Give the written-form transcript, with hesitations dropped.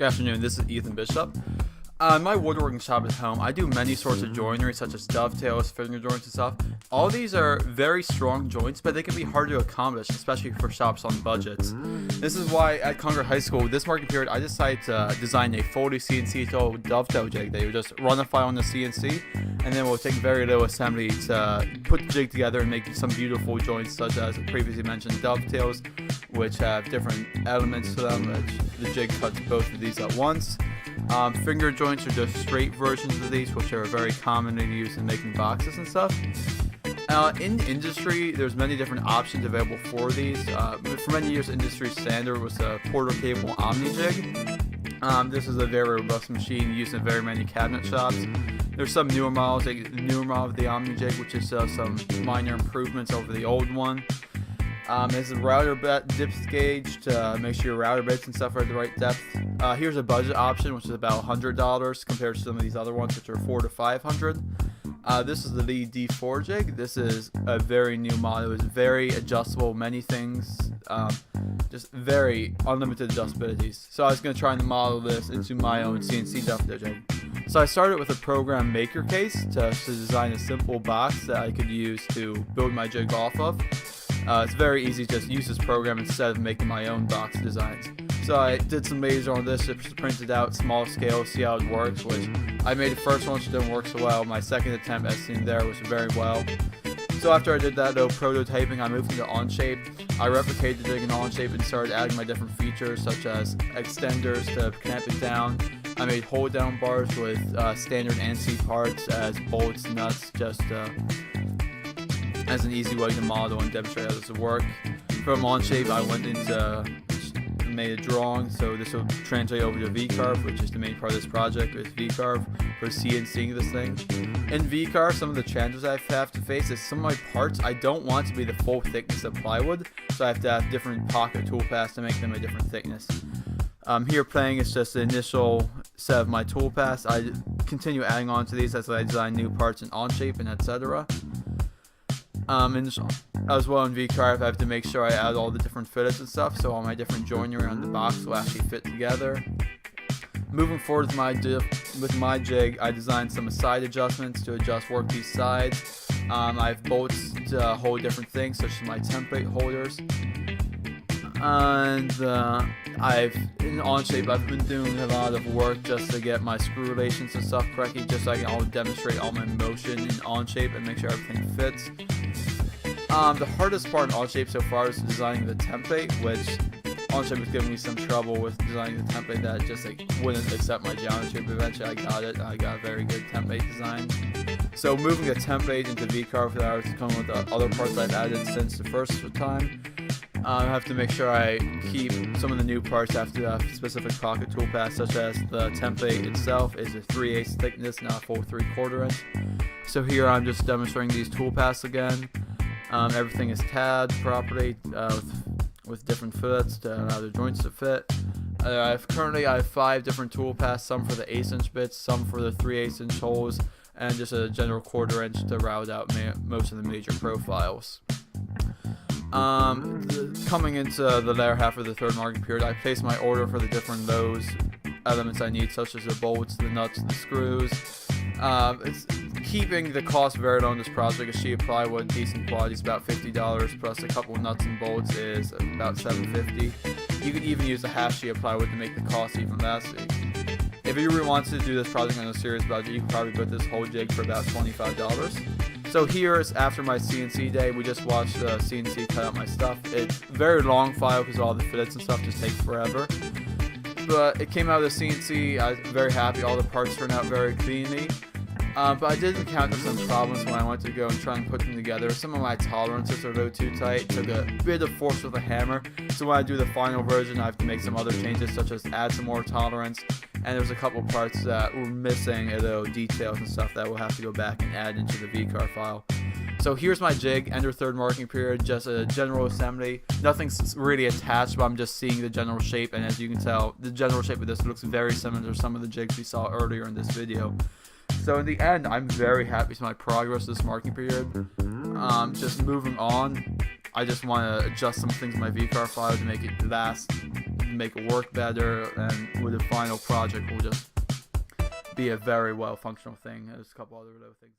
Good afternoon, this is Ethan Bishop. My woodworking shop at home, I do many sorts of joinery such as dovetails, finger joints and stuff. All these are very strong joints, but they can be hard to accomplish, especially for shops on budgets. This is why at Concord High School, this market period, I decided to design a fully CNC tool dovetail jig. They would just run a file on the CNC, and then we'll take very little assembly to put the jig together and make some beautiful joints such as previously mentioned dovetails, which have different elements to them, which the jig cuts both of these at once. Finger joints are just straight versions of these, which are very commonly used in making boxes and stuff. In industry, there's many different options available for these. For many years, industry standard was the Porter Cable Omni Jig. This is a very robust machine used in very many cabinet shops. There's some newer models, like the newer model of the Omni Jig, which is some minor improvements over the old one. There's a router depth gauge to make sure your router bits and stuff are at the right depth. Here's a budget option, which is about $100 compared to some of these other ones, which are $400 to $500. This is the Lee D4 jig. This is a very new model. It's very adjustable, many things, just very unlimited adjustabilities. So I was going to try and model this into my own CNC dovetail jig. So I started with a program maker case to design a simple box that I could use to build my jig off of. It's very easy to just use this program instead of making my own box designs. So I did some laser on this, just printed out small scale, see how it works, which I made the first one, which didn't work so well. My second attempt, as seen there, was very well. So after I did that though, prototyping, I moved into Onshape. I replicated the jig in Onshape and started adding my different features, such as extenders to clamp it down. I made hold down bars with standard ANSI parts as bolts, nuts, just as an easy way to model and demonstrate how this will work. From Onshape, I went into made a drawing, so this will translate over to VCarve, which is the main part of this project, is VCarve for CNCing this thing. In VCarve, some of the challenges I have to face is some of my parts I don't want to be the full thickness of plywood, so I have to have different pocket toolpaths to make them a different thickness. Here playing is just the initial set of my toolpaths. I continue adding on to these as I design new parts in Onshape and etc. As well in VCarve, I have to make sure I add all the different fillets and stuff, so all my different joinery on the box will actually fit together. Moving forward with my jig, I designed some side adjustments to adjust workpiece sides. I have bolts to hold different things, such as my template holders. And in Onshape, I've been doing a lot of work just to get my screw relations and stuff correctly, just so I can demonstrate all my motion in Onshape and make sure everything fits. The hardest part in Onshape so far is designing the template, which Onshape was giving me some trouble with designing the template that just wouldn't accept my geometry, but eventually I got it. I got a very good template design. So moving the template into VCarve, that I was coming with the other parts I've added since the first time. I have to make sure I keep some of the new parts after have specific pocket toolpaths, such as the template itself is a 3/8 thickness, not a full 3/4 inch. So here I'm just demonstrating these toolpaths again. Everything is tabbed properly with different fillets to allow the joints to fit. Currently I have 5 different toolpaths, some for the 1/8 inch bits, some for the 3/8 inch holes, and just a general 1/4 inch to route out most of the major profiles. Coming into the latter half of the third market period, I placed my order for the different elements I need, such as the bolts, the nuts, the screws. It's keeping the cost very low on this project. A sheet of plywood, decent quality, is about $50, plus a couple of nuts and bolts is about $7.50. You could even use a half sheet of plywood to make the cost even less. If you really wanted to do this project on a serious budget, you could probably put this whole jig for about $25. So here is after my CNC day. We just watched the CNC cut out my stuff. It's a very long file because all the fillets and stuff just take forever. But it came out of the CNC. I was very happy. All the parts turned out very cleanly. But I did encounter some problems when I went to go and try and put them together. Some of my tolerances are a little too tight. Took a bit of force with a hammer. So when I do the final version, I have to make some other changes, such as add some more tolerance. And there's a couple parts that were missing, little details and stuff that we'll have to go back and add into the VCarve file. So here's my jig, enter third marking period, just a general assembly. Nothing's really attached, but I'm just seeing the general shape. And as you can tell, the general shape of this looks very similar to some of the jigs we saw earlier in this video. So in the end, I'm very happy with my progress this marking period. Just moving on, I just want to adjust some things in my VCarve file to make it last make it work better, and with the final project will just be a very well functional thing. There's a couple other little things.